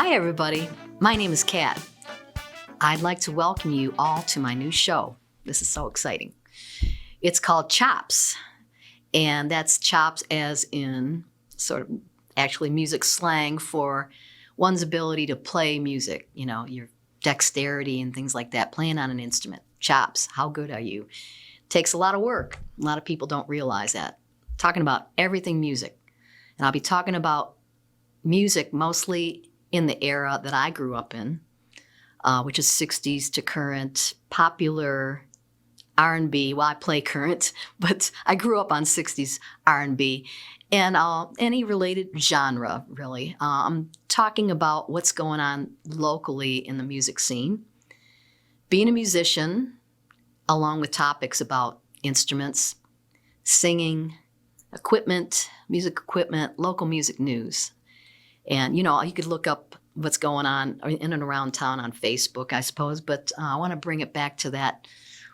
Hi, everybody. My name is Kat. I'd like to welcome you all to my new show. This is so exciting. It's called Chopz, and that's chops as in sort of actually music slang for one's ability to play music, your dexterity and things like that, playing on an instrument. Chops, how good are you? Takes a lot of work. A lot of people don't realize that. Talking about everything music. And I'll be talking about music mostly in the era that I grew up in, which is 60s to current, popular R&B. Well, I play current, but I grew up on 60s R&B and any related genre, really. I'm talking about what's going on locally in the music scene, being a musician, along with topics about instruments, singing, equipment, music equipment, local music news. And, you could look up what's going on in and around town on Facebook, I suppose, but I want to bring it back to that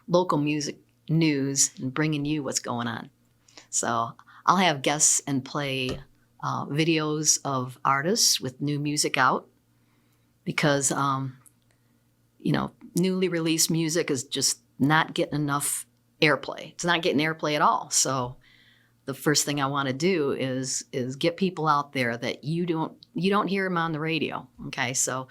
local music news and bringing you what's going on. So I'll have guests and play videos of artists with new music out because, newly released music is just not getting enough airplay. It's not getting airplay at all. So the first thing I want to do is get people out there that you don't hear them on the radio. Okay, so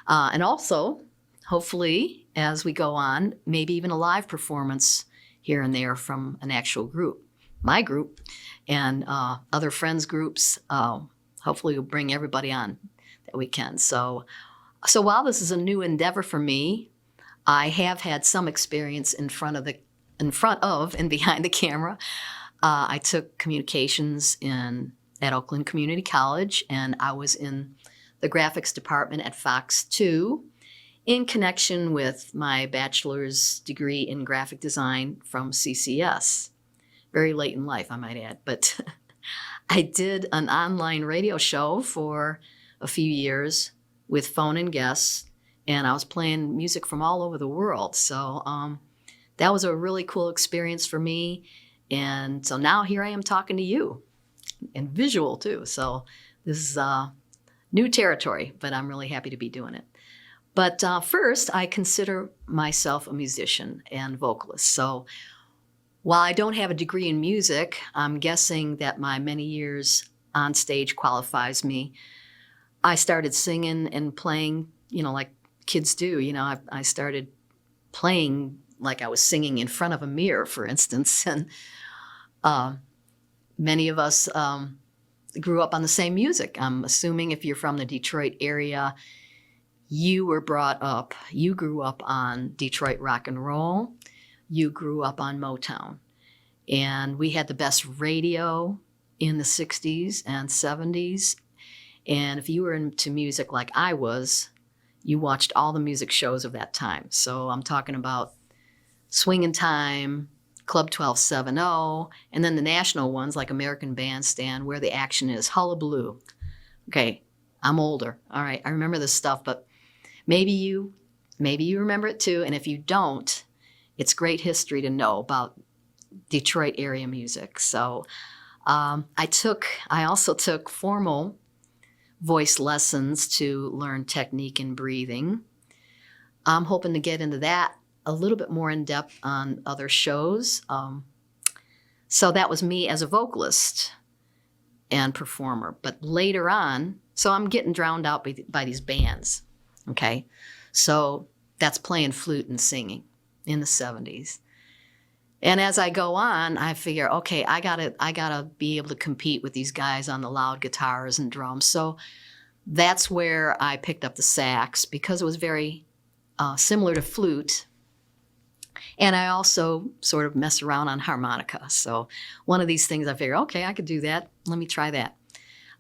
and also hopefully as we go on, maybe even a live performance here and there from an actual group, my group, and other friends groups. Hopefully we'll bring everybody on that we can. So while this is a new endeavor for me, I have had some experience in front of and behind the camera. I took communications at Oakland Community College, and I was in the graphics department at Fox 2 in connection with my bachelor's degree in graphic design from CCS. Very late in life, I might add. But I did an online radio show for a few years with phone-in guests, and I was playing music from all over the world. So that was a really cool experience for me. And so now here I am talking to you, and visual too. So this is new territory, but I'm really happy to be doing it. But first, I consider myself a musician and vocalist. So while I don't have a degree in music, I'm guessing that my many years on stage qualifies me. I started singing and playing, like kids do. I started playing like I was singing in front of a mirror, for instance. And many of us grew up on the same music. I'm assuming if you're from the Detroit area, you grew up on Detroit rock and roll. You grew up on Motown. And we had the best radio in the 60s and 70s. And if you were into music like I was, you watched all the music shows of that time. So I'm talking about Swingin' Time, Club 1270, and then the national ones like American Bandstand, where the action is hullabaloo. Okay, I'm older. All right, I remember this stuff, but maybe you remember it too. And if you don't, it's great history to know about Detroit area music. So I also took formal voice lessons to learn technique and breathing. I'm hoping to get into that a little bit more in depth on other shows. So that was me as a vocalist and performer. But later on, so I'm getting drowned out by these bands, okay? So that's playing flute and singing in the 70s. And as I go on, I figure, okay, I gotta be able to compete with these guys on the loud guitars and drums. So that's where I picked up the sax because it was very similar to flute. And I also sort of mess around on harmonica. So one of these things I figure, okay, I could do that. Let me try that.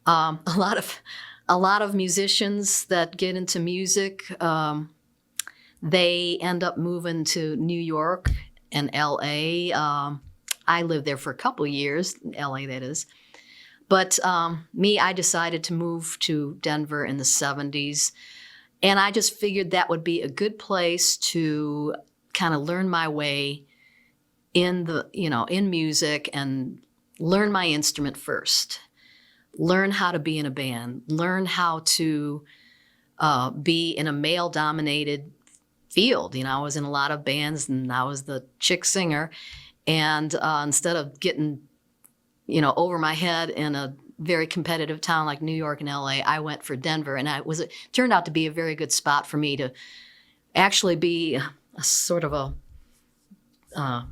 A lot of musicians that get into music, they end up moving to New York and LA. I lived there for a couple of years, LA that is. But I decided to move to Denver in the 70s. And I just figured that would be a good place to kind of learn my way in music and learn my instrument first. Learn how to be in a band. Learn how to be in a male-dominated field. You know, I was in a lot of bands, and I was the chick singer. And instead of getting, you know, over my head in a very competitive town like New York and LA, I went for Denver, and it turned out to be a very good spot for me to actually be a sort of a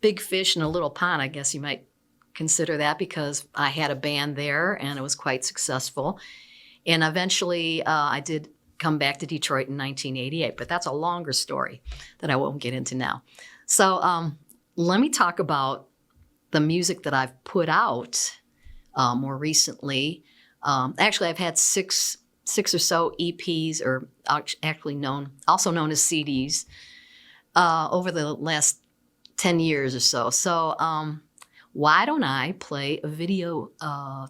big fish in a little pond, I guess you might consider that, because I had a band there and it was quite successful. And eventually I did come back to Detroit in 1988, but that's a longer story that I won't get into now. So let me talk about the music that I've put out more recently. Actually, I've had six or so EPs, or actually also known as CDs, over the last 10 years or so. So why don't I play a video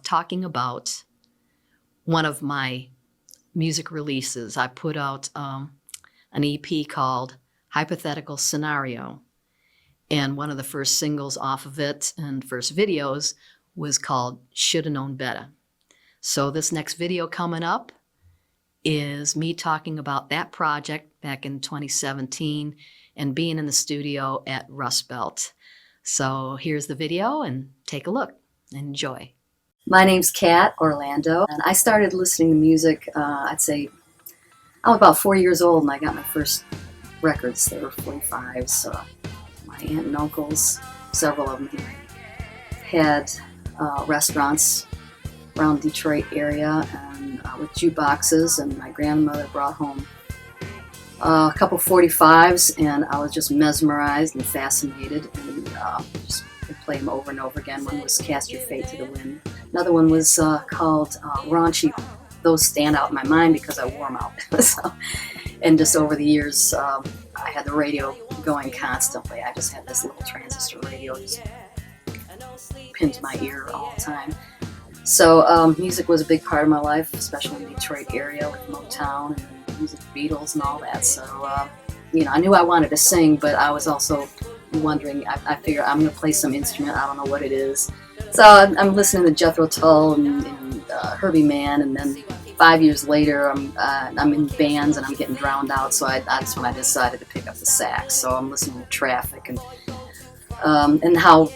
talking about one of my music releases? I put out an EP called Hypothetical Scenario, and one of the first singles off of it and first videos was called Shoulda Known Better. So this next video coming up is me talking about that project back in 2017 and being in the studio at Rust Belt. So here's the video, and take a look. Enjoy. My name's Kat Orlando, and I started listening to music, I'd say I was about 4 years old, and I got my first records. They were 45s. My aunt and uncles, several of them, had restaurants around the Detroit area, and with jukeboxes, and my grandmother brought home a couple 45s, and I was just mesmerized and fascinated, and just would play them over and over again. One was Cast Your Fate to the Wind. Another one was called Raunchy. Those stand out in my mind because I wore them out. So, and just over the years, I had the radio going constantly. I just had this little transistor radio just pinned to my ear all the time. So music was a big part of my life, especially in the Detroit area with Motown and music, Beatles and all that. So, you know, I knew I wanted to sing, but I was also wondering, I figured I'm going to play some instrument. I don't know what it is. So I'm listening to Jethro Tull and Herbie Mann, and then 5 years later, I'm in bands and I'm getting drowned out. So that's when I decided to pick up the sax. So I'm listening to Traffic and how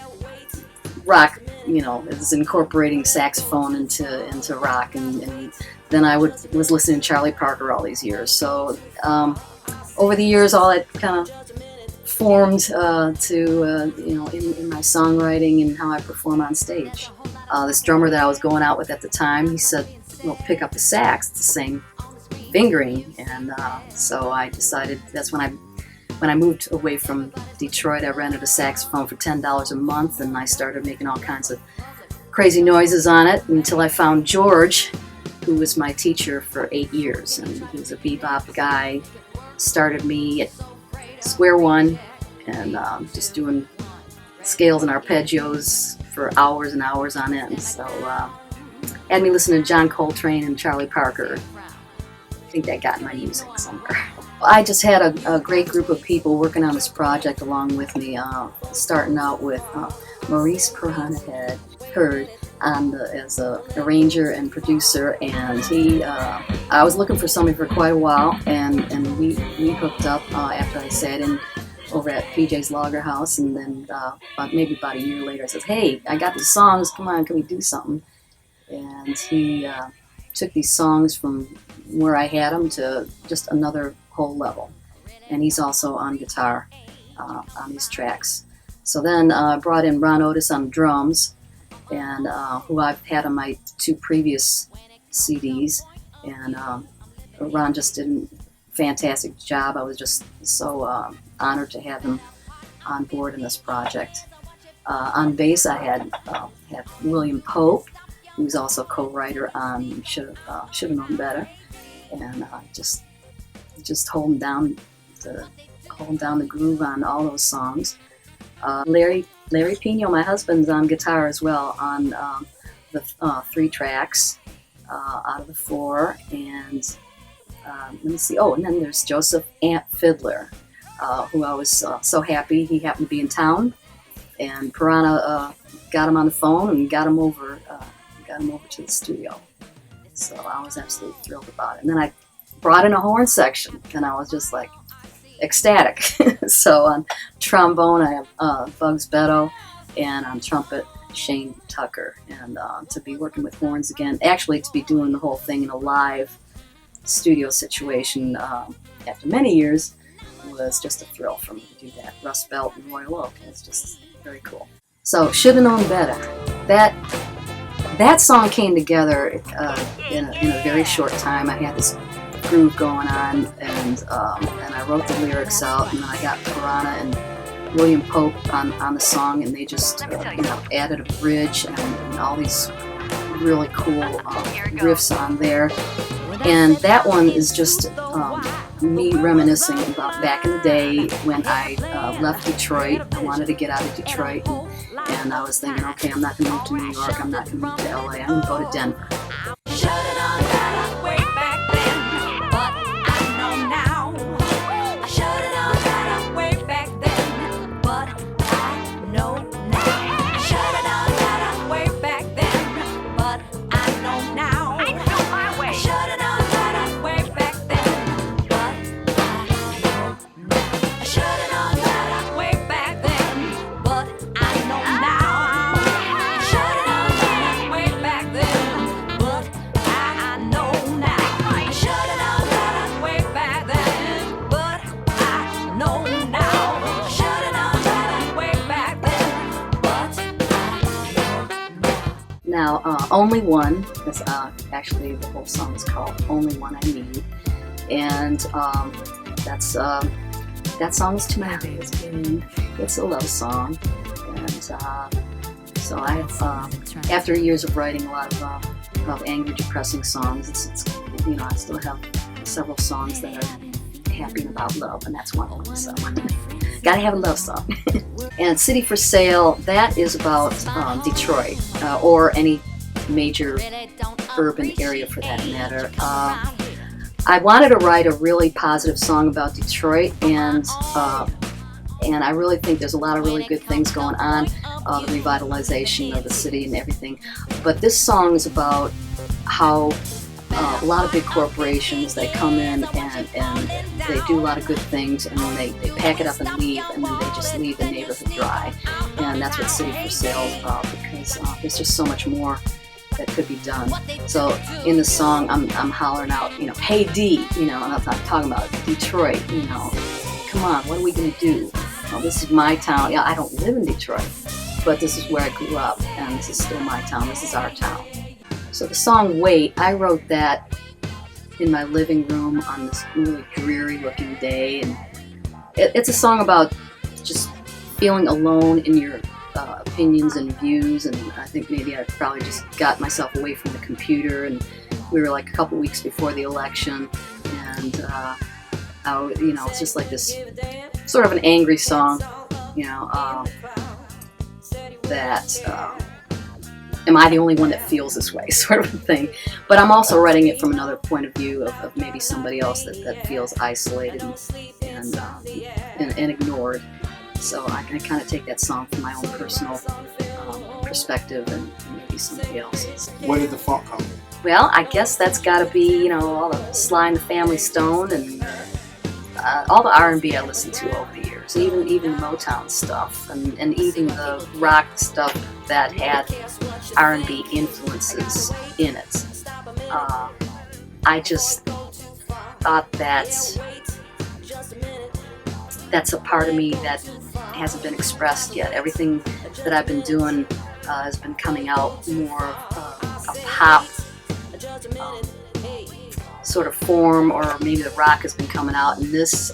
rock, you know, is incorporating saxophone into rock, and then I was listening to Charlie Parker all these years. So over the years, all that kind of formed to you know, in my songwriting and how I perform on stage. This drummer that I was going out with at the time, he said, "Well, pick up the sax. It's the same fingering," and so I decided. That's when I moved away from Detroit, I rented a saxophone for $10 a month, and I started making all kinds of crazy noises on it until I found George, who was my teacher for 8 years, and he was a bebop guy. Started me at square one, and just doing scales and arpeggios for hours and hours on end. So had me listening to John Coltrane and Charlie Parker. I think that got in my music somewhere. I just had a great group of people working on this project along with me, starting out with Maurice Perhana Heard as an arranger and producer, and I was looking for somebody for quite a while, and we hooked up after I sat in over at PJ's Lager House, and then maybe about a year later I said, "Hey, I got these songs, come on, can we do something?" And he took these songs from where I had them to just another whole level, and he's also on guitar on these tracks. So then I brought in Ron Otis on drums, and who I've had on my 2 previous CDs, and Ron just did a fantastic job. I was just so honored to have him on board in this project. On bass I had William Pope, who's also co-writer on Shoulda Known Better, and just holding down the groove on all those songs. Larry Pino, my husband's on guitar as well on the 3 tracks out of the 4, and let me see. Oh, and then there's Joseph Ant Fiddler, who I was so happy he happened to be in town, and Piranha got him on the phone and got him over to the studio. So I was absolutely thrilled about it. And then I brought in a horn section, and I was just like ecstatic. So on trombone, I have Bugs Beto, and on trumpet, Shane Tucker. And to be working with horns again, actually to be doing the whole thing in a live studio situation after many years was just a thrill for me to do that. Rust Belt and Royal Oak, it's just very cool. So Shoulda Known Better. That song came together in a very short time. I had this groove going on, and I wrote the lyrics out, and then I got Piranha and William Pope on the song, and they just added a bridge and all these really cool riffs on there. And that one is just me reminiscing about back in the day when I left Detroit. I wanted to get out of Detroit, and I was thinking, okay, I'm not going to move to New York, I'm not going to move to LA, I'm going to go to Denver. Now, Only One, that's actually the whole song is called Only One I Need, and that song is to my husband. It's a love song, and so I after years of writing a lot of angry, depressing songs, it's I still have several songs that are happy about love, and that's one of them. So gotta have a love song. And City for Sale, that is about Detroit, or any major urban area for that matter. I wanted to write a really positive song about Detroit, and I really think there's a lot of really good things going on, the revitalization of the city and everything. But this song is about how a lot of big corporations, they come in and they do a lot of good things, and then they pack it up and leave, and then they just leave the neighborhood dry. And that's what City for Sale is about, because there's just so much more that could be done. So in the song, I'm hollering out, hey D, and I'm not talking about Detroit, come on, what are we gonna do? Well, this is my town. Yeah, I don't live in Detroit, but this is where I grew up, and this is still my town. This is our town. So the song Wait, I wrote that in my living room on this really dreary looking day, and it's a song about just feeling alone in your opinions and views, and I think maybe I probably just got myself away from the computer, and we were like a couple weeks before the election, and it's just like this sort of an angry song, that am I the only one that feels this way, sort of a thing. But I'm also writing it from another point of view of maybe somebody else that feels isolated and ignored. So I can kind of take that song from my own personal perspective and maybe somebody else's. Where did the funk come from? Well, I guess that's got to be, all the Sly and the Family Stone and all the R&B I listened to over the years, even Motown stuff, and even the rock stuff that had R&B influences in it. I just thought that's a part of me that hasn't been expressed yet. Everything that I've been doing has been coming out more a pop sort of form, or maybe the rock has been coming out, and this,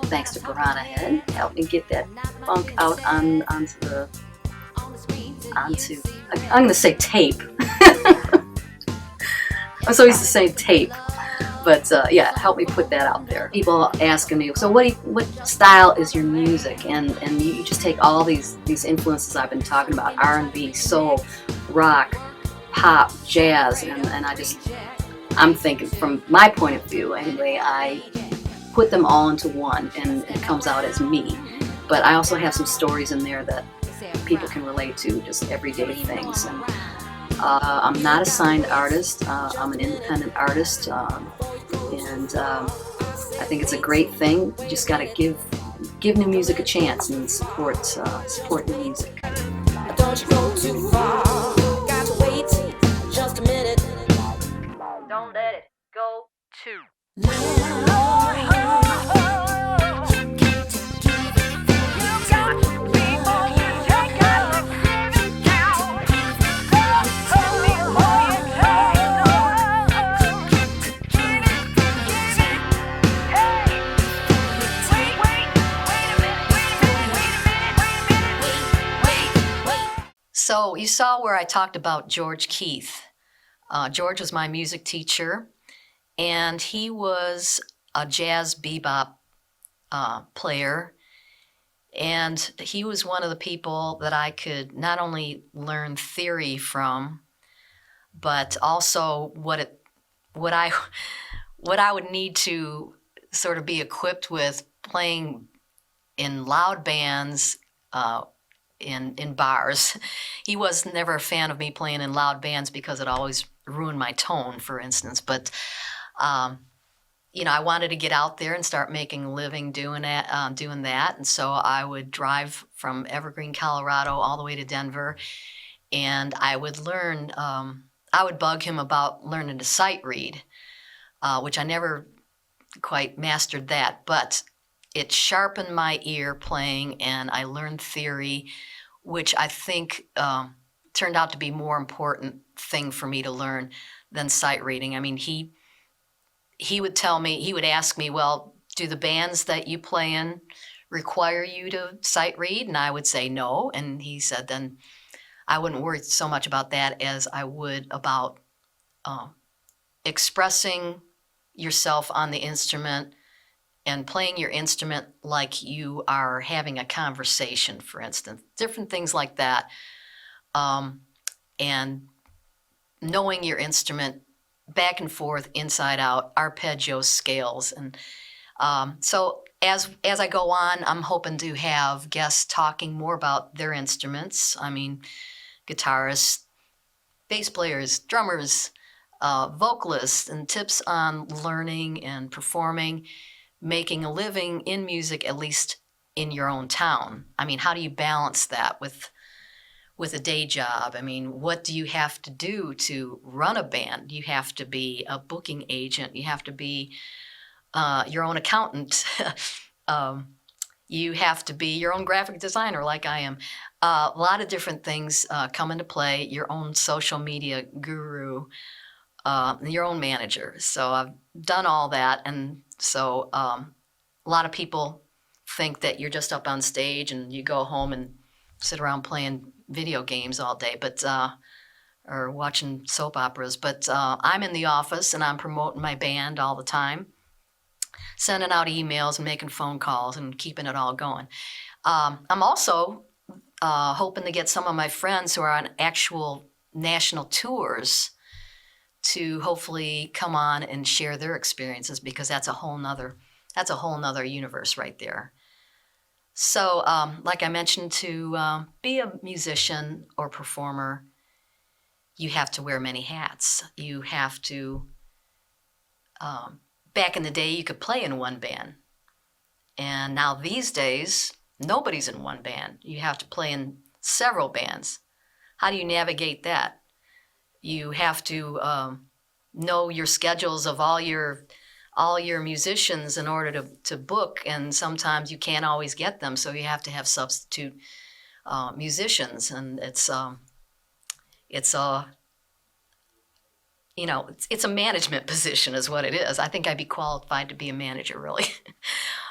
thanks to Piranha Head, helped me get that funk out onto I'm going to say tape. I'm so used to saying tape, but yeah, help me put that out there. People asking me, so what style is your music? And you just take all these influences I've been talking about: R&B, soul, rock, pop, jazz, and I'm thinking, from my point of view anyway, I put them all into one, and it comes out as me. But I also have some stories in there that people can relate to, just everyday things. And I'm not a signed artist. I'm an independent artist. and I think it's a great thing. You just got to give new music a chance and support new music. Don't you go too far. Got to wait just a minute. Don't let it go too. So you saw where I talked about George Keith. George was my music teacher, and he was a jazz bebop player. And he was one of the people that I could not only learn theory from, but also what I would need to sort of be equipped with playing in loud bands, in bars. He was never a fan of me playing in loud bands because it always ruined my tone, for instance. But I wanted to get out there and start making a living doing that. And so I would drive from Evergreen, Colorado, all the way to Denver, and I would learn. I would bug him about learning to sight read, which I never quite mastered that, but it sharpened my ear playing, and I learned theory, which I think turned out to be more important thing for me to learn than sight reading. I mean, he would tell me, he would ask me, well, do the bands that you play in require you to sight read? And I would say no. And he said, then I wouldn't worry so much about that as I would about expressing yourself on the instrument and playing your instrument like you are having a conversation, for instance, different things like that. And knowing your instrument back and forth, inside out, arpeggio scales. And so as I go on, I'm hoping to have guests talking more about their instruments. I mean, guitarists, bass players, drummers, vocalists, and tips on learning and performing, making a living in music, at least in your own town. I mean, how do you balance that with a day job? I mean, what do you have to do to run a band? You have to be a booking agent. You have to be your own accountant. You have to be your own graphic designer, like I am. A lot of different things come into play. Your own social media guru, your own manager. So I've done all that, and so a lot of people think that you're just up on stage and you go home and sit around playing video games all day, but or watching soap operas. But I'm in the office and I'm promoting my band all the time, sending out emails and making phone calls and keeping it all going. I'm also hoping to get some of my friends who are on actual national tours to hopefully come on and share their experiences, because that's a whole nother universe right there. So, like I mentioned, to be a musician or performer, you have to wear many hats. You have to, back in the day, you could play in one band. And now these days, nobody's in one band. You have to play in several bands. How do you navigate that? You have to know your schedules of all your musicians in order to book, and sometimes you can't always get them, so you have to have substitute musicians, and it's a management position is what it is. I think I'd be qualified to be a manager, really,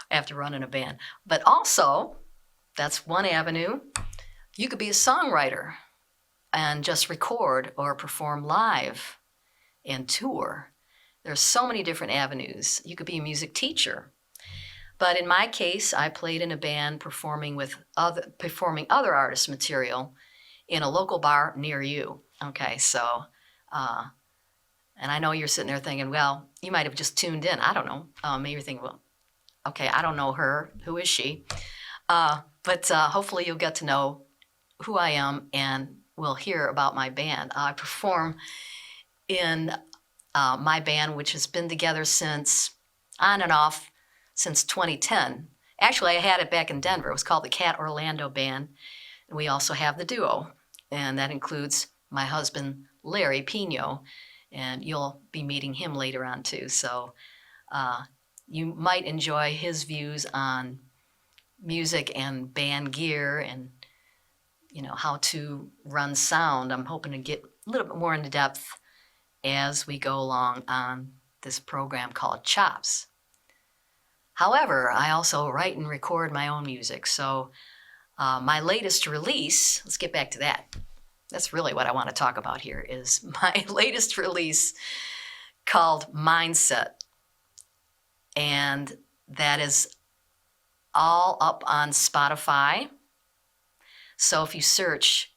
after running a band. But also, that's one avenue. You could be a songwriter and just record or perform live and tour. There's so many different avenues. You could be a music teacher. But in my case, I played in a band performing other artists' material in a local bar near you. Okay, so, and I know you're sitting there thinking, well, you might have just tuned in. I don't know. Maybe you're thinking, well, okay, I don't know her. Who is she? But hopefully you'll get to know who I am and will hear about my band. I perform in my band, which has been together since, on and off, since 2010. Actually, I had it back in Denver. It was called the Cat Orlando Band. And we also have the duo, and that includes my husband, Larry Pino, and you'll be meeting him later on too. So you might enjoy his views on music and band gear and, how to run sound. I'm hoping to get a little bit more into depth as we go along on this program called Chopz. However, I also write and record my own music. So my latest release, let's get back to that. That's really what I want to talk about here, is my latest release called Mindset. And that is all up on Spotify. So if you search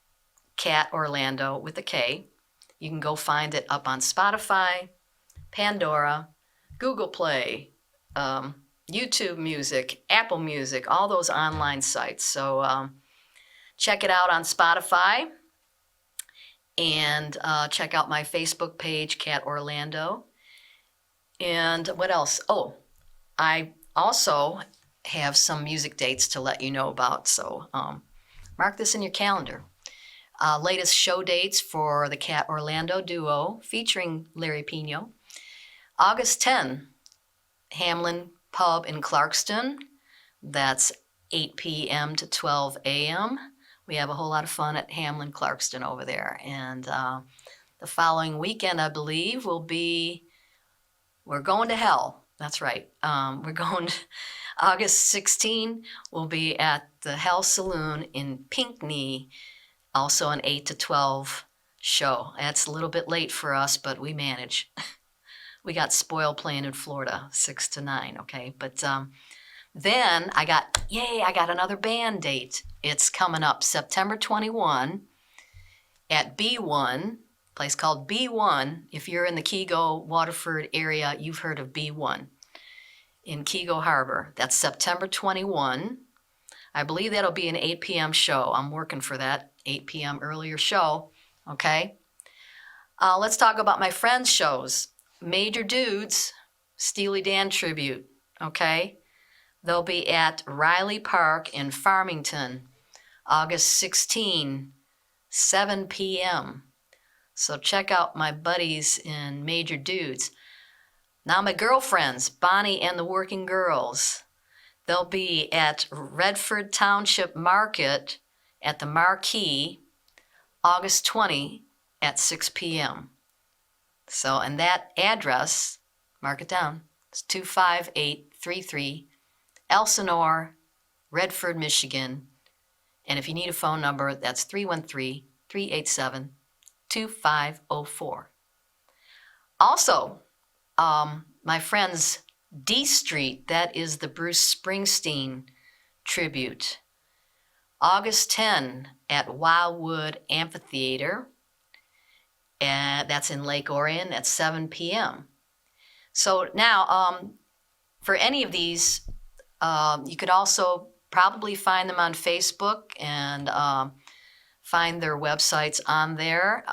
Cat Orlando with a K, you can go find it up on Spotify, Pandora, Google Play, YouTube Music, Apple Music, all those online sites. So check it out on Spotify, and check out my Facebook page, Cat Orlando. And what else? Oh, I also have some music dates to let you know about. So mark this in your calendar. Latest show dates for the Cat Orlando duo featuring Larry Pino. August 10, Hamlin Pub in Clarkston. That's 8 p.m. to 12 a.m. We have a whole lot of fun at Hamlin Clarkston over there. And the following weekend, I believe, will be We're Going to Hell. That's right. We're going to August 16. We'll be at the Hell Saloon in Pinckney, also an 8 to 12 show. That's a little bit late for us, but we manage. We got Spoil playing in Florida, 6 to 9, okay? But then I got another band date. It's coming up September 21 at B1, place called B1. If you're in the Kego, Waterford area, you've heard of B1 in Kego Harbor. That's September 21. I believe that'll be an 8 p.m. show. I'm working for that 8 p.m. earlier show, okay? Let's talk about my friends' shows. Major Dudes, Steely Dan tribute, okay? They'll be at Riley Park in Farmington, August 16, 7 p.m. So check out my buddies in Major Dudes. Now my girlfriends, Bonnie and the Working Girls, they'll be at Redford Township Market at the Marquee, August 20 at 6 p.m. So, and that address, mark it down, it's 25833 Elsinore, Redford, Michigan. And if you need a phone number, that's 313-387-2504. Also, my friends D Street, that is the Bruce Springsteen tribute. August 10 at Wildwood Amphitheater. And that's in Lake Orion at 7 p.m. So now, for any of these, you could also probably find them on Facebook and find their websites on there.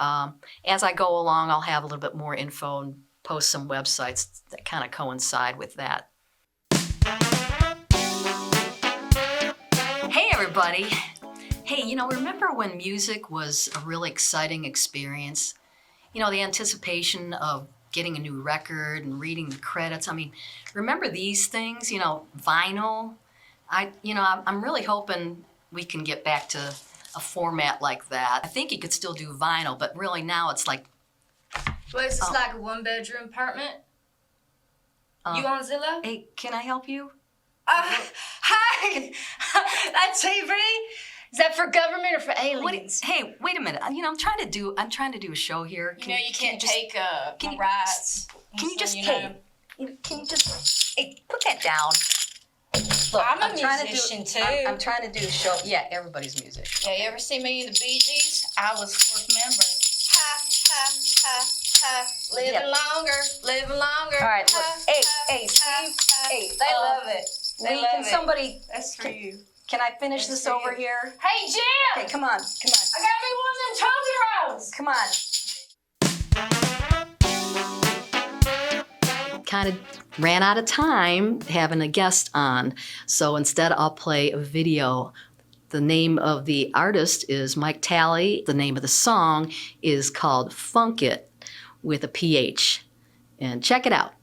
As I go along, I'll have a little bit more info and post some websites that kind of coincide with that. Hey, everybody. Hey, remember when music was a really exciting experience? The anticipation of getting a new record and reading the credits. I mean, remember these things, vinyl? I'm really hoping we can get back to a format like that. I think you could still do vinyl, but really now it's like... What, is this like a one-bedroom apartment? You on Zillow? Hey, can I help you? Hi! That's TV? Is that for government or for aliens? Hey, wait a minute. I'm trying to do a show here. You can't take my rights. Can you just put that down? Look, I'm a musician too. I'm trying to do a show. Yeah, everybody's music. Yeah, you ever see me in the Bee Gees? I was fourth member. Ha, ha, ha, ha. Living longer. All right, look. Hey, Steve. Hey, They love it. They love it. Somebody... That's for you. Can I finish this over here? Hey, Jim! Okay, come on. I gotta be one of them Tootsie Rolls! Come on. kind of ran out of time having a guest on. So instead, I'll play a video. The name of the artist is Mike Talley. The name of the song is called Funk It with a PH. And check it out.